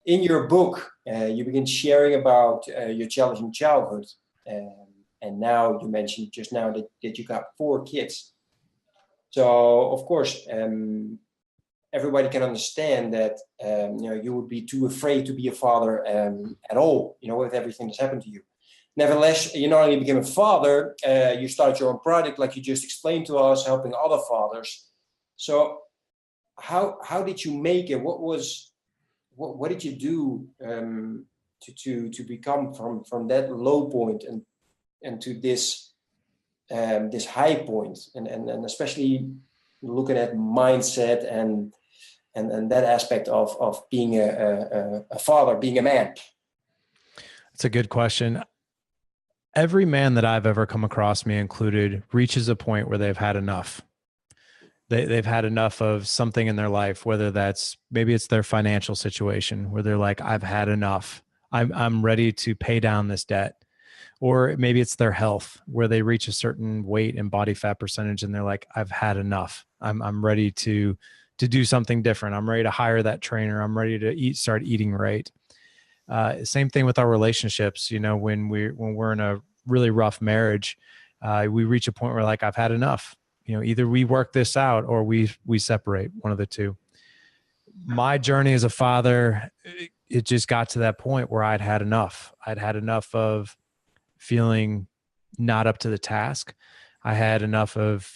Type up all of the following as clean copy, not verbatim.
in your book, you begin sharing about your challenging childhood. And now you mentioned just now that you got 4 kids. So, of course, everybody can understand that you would be too afraid to be a father at all, with everything that's happened to you. Nevertheless, you not only became a father, you started your own project, like you just explained to us, helping other fathers. So how did you make it? What did you do to become from that low point and to this high point, and especially looking at mindset and that aspect of being a father, being a man? That's a good question. Every man that I've ever come across, me included, reaches a point where they've had enough. They've had enough of something in their life, whether maybe it's their financial situation where they're like, I've had enough. I'm ready to pay down this debt. Or maybe it's their health where they reach a certain weight and body fat percentage and they're like, I've had enough. I'm ready to do something different. I'm ready to hire that trainer. I'm ready to start eating right. Same thing with our relationships. When we're in a really rough marriage, we reach a point where like, I've had enough. Either we work this out or we separate, one of the two. My journey as a father, it just got to that point where I'd had enough. I'd had enough of feeling not up to the task. I had enough of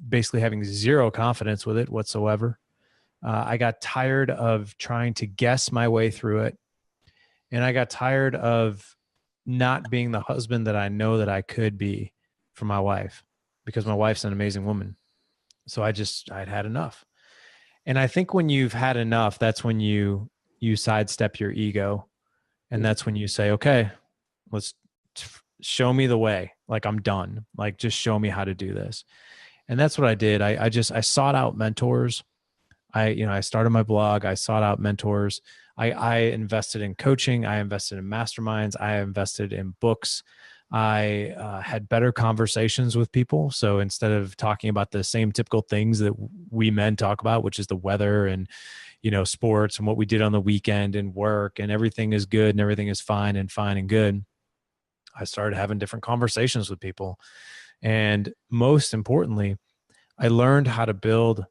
basically having zero confidence with it whatsoever. I got tired of trying to guess my way through it. And I got tired of not being the husband that I know that I could be for my wife, because my wife's an amazing woman. So I'd had enough. And I think when you've had enough, that's when you sidestep your ego. And that's when you say, okay, let's show me the way. Like, I'm done. Like, just show me how to do this. And that's what I did. I sought out mentors. I started my blog. I sought out mentors. I invested in coaching. I invested in masterminds. I invested in books. I had better conversations with people. So instead of talking about the same typical things that we men talk about, which is the weather and, sports and what we did on the weekend and work and everything is good and everything is fine and good, I started having different conversations with people. And most importantly, I learned how to build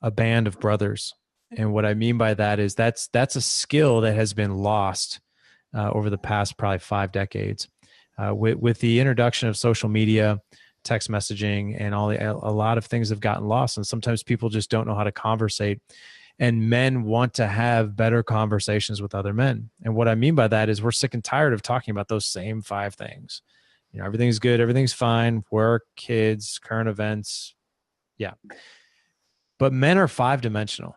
a band of brothers. And what I mean by that is that's a skill that has been lost over the past probably 5 decades. With the introduction of social media, text messaging, and a lot of things have gotten lost. And sometimes people just don't know how to conversate. And men want to have better conversations with other men. And what I mean by that is we're sick and tired of talking about those same 5 things. Everything's good, everything's fine, work, kids, current events. Yeah. But men are 5-dimensional.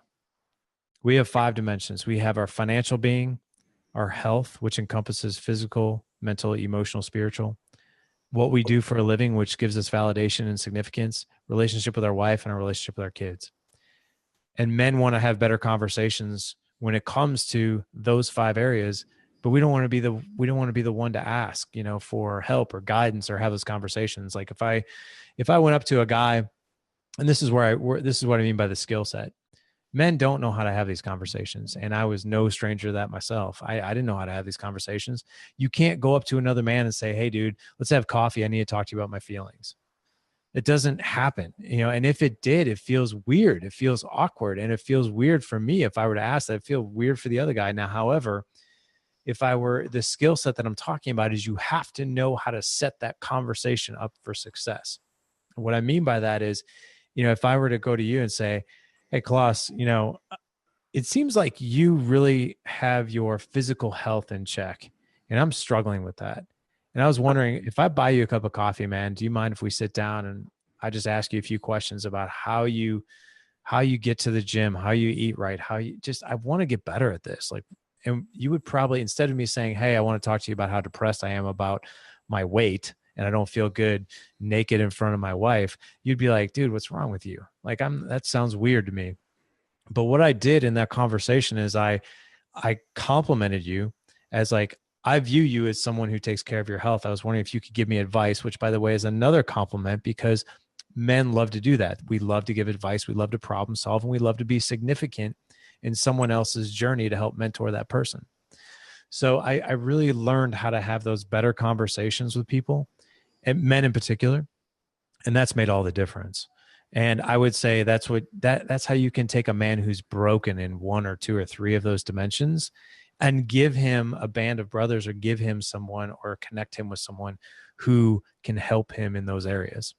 We have 5 dimensions. We have our financial being, our health, which encompasses physical, mental, emotional, spiritual, what we do for a living, which gives us validation and significance, relationship with our wife, and our relationship with our kids. And men want to have better conversations when it comes to those 5 areas, but we don't want to be the one to ask, for help or guidance or have those conversations. Like if I went up to a guy, and this is what I mean by the skill set. Men don't know how to have these conversations. And I was no stranger to that myself. I didn't know how to have these conversations. You can't go up to another man and say, hey dude, let's have coffee. I need to talk to you about my feelings. It doesn't happen, and if it did, it feels weird. It feels awkward. And it feels weird for me. If I were to ask that, it'd feel weird for the other guy. Now, however, if I were, the skill set that I'm talking about is you have to know how to set that conversation up for success. And what I mean by that is, if I were to go to you and say, hey, Klaus, it seems like you really have your physical health in check, and I'm struggling with that. And I was wondering, if I buy you a cup of coffee, man, do you mind if we sit down and I just ask you a few questions about how you get to the gym, how you eat right, I want to get better at this. And you would probably, instead of me saying, hey, I want to talk to you about how depressed I am about my weight and I don't feel good naked in front of my wife, you'd be like, dude, what's wrong with you? That sounds weird to me. But what I did in that conversation is I complimented you as I view you as someone who takes care of your health. I was wondering if you could give me advice, which by the way is another compliment, because men love to do that. We love to give advice. We love to problem solve, and we love to be significant in someone else's journey to help mentor that person. So I really learned how to have those better conversations with people, and men in particular, and that's made all the difference. And I would say that's how you can take a man who's broken in one or two or three of those dimensions and give him a band of brothers, or give him someone, or connect him with someone who can help him in those areas.